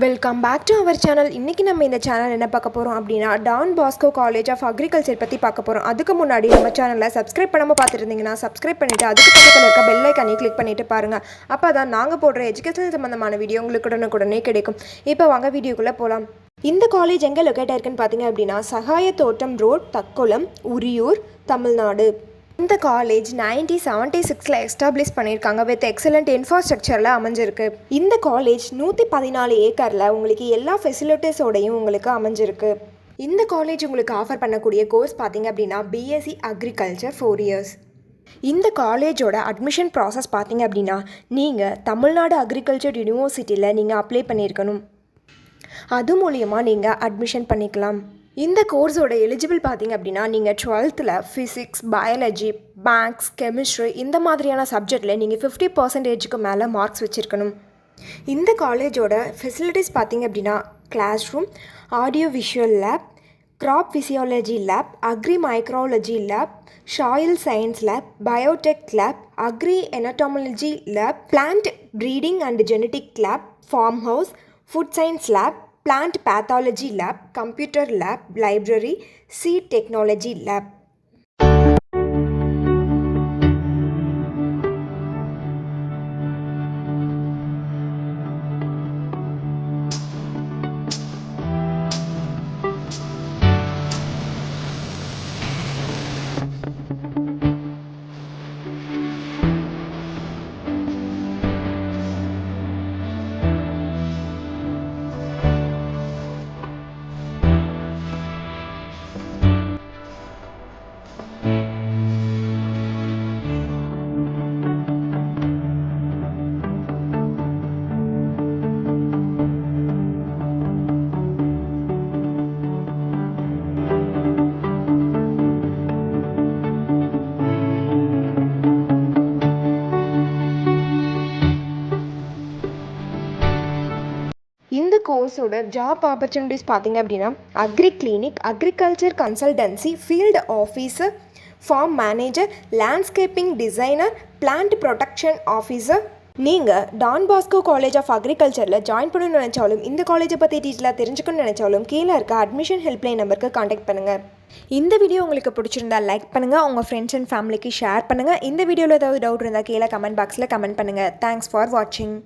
Welcome back to our channel. இன்றைக்கி நம்ம இந்த சேனல் என்ன பார்க்க போகிறோம் அப்படின்னா Don Bosco college of agriculture பற்றி பார்க்க போகிறோம். அதுக்கு முன்னாடி நம்ம சேனலை சப்ஸ்கிரைப் பண்ணாமல் பார்த்துருந்தீங்கன்னா சப்ஸ்கிரைப் பண்ணிவிட்டு அதுக்கு பக்கத்தில் இருக்க பெல் ஐக்கானே கிளிக் பண்ணிவிட்டு பாருங்கள். அப்போ தான் நாங்கள் போடுற எஜுகேஷன் சம்மந்தமான வீடியோ உங்களுக்கு உடனுக்குடனே கிடைக்கும். இப்போ வாங்க வீடியோக்குள்ளே போகலாம். இந்த காலேஜ் எங்கே லொக்கேட் ஆயிருக்குன்னு பார்த்தீங்க அப்படின்னா சகாய தோட்டம் ரோட், தக்கோலம், உரியூர், தமிழ்நாடு. இந்த காலேஜ் 1976 எஸ்டாப்ளிஷ் பண்ணியிருக்காங்க. வித் எக்ஸலண்ட் இன்ஃப்ராஸ்ட்ரக்சரில் அமைஞ்சிருக்கு. இந்த காலேஜ் 114 ஏக்கரில் உங்களுக்கு எல்லா ஃபெசிலிட்டிஸோடையும் உங்களுக்கு அமைஞ்சிருக்கு. இந்த காலேஜ் உங்களுக்கு ஆஃபர் பண்ணக்கூடிய கோர்ஸ் பார்த்தீங்க அப்படின்னா பிஎஸ்சி அக்ரிகல்ச்சர் 4 இயர்ஸ். இந்த காலேஜோட அட்மிஷன் ப்ராசஸ் பார்த்தீங்க அப்படின்னா நீங்கள் தமிழ்நாடு அக்ரிகல்ச்சர் யூனிவர்சிட்டியில் நீங்கள் அப்ளை பண்ணியிருக்கணும். அது மூலியமாக நீங்கள் அட்மிஷன் பண்ணிக்கலாம். இந்த கோர்ஸோட எலிஜிபிள் பார்த்தீங்க அப்படின்னா நீங்கள் 12th physics, biology, maths, chemistry இந்த மாதிரியான சப்ஜெக்டில் நீங்கள் 50% மேலே மார்க்ஸ் வச்சுருக்கணும். இந்த காலேஜோட ஃபெசிலிட்டிஸ் பார்த்தீங்க அப்படின்னா class room, audio visual lab, crop physiology lab, agri microbiology lab, soil science lab, biotech lab, agri entomology lab, plant breeding and genetic lab, farm house, food science lab, plant pathology lab, computer lab, library, seed technology lab. இந்த கோர்ஸோட job opportunities பார்த்தீங்க அப்படின்னா agri clinic, agriculture consultancy, field officer, farm manager, landscaping designer, plant protection officer. நீங்கள் Don Bosco college of அக்ரிகல்ச்சரில் join பண்ணணும்னு நினச்சாலும் இந்த காலேஜை பற்றி டீட்டெயிலாக தெரிஞ்சுக்கணும்னு நினச்சாலும் கீழே இருக்க அட்மிஷன் ஹெல்ப்லைன் நம்பருக்கு காண்டாக்ட் பண்ணுங்கள். இந்த வீடியோ உங்களுக்கு பிடிச்சிருந்தா லைக் பண்ணுங்கள், உங்கள் ஃப்ரெண்ட்ஸ் அண்ட் ஃபேமிலிக்கு ஷேர் பண்ணுங்கள். இந்த வீடியோவில் ஏதாவது டவுட் இருந்தால் கீழே கமெண்ட் பாக்ஸில் கமெண்ட் பண்ணுங்கள். தேங்க்ஸ் ஃபார் வாட்சிங்.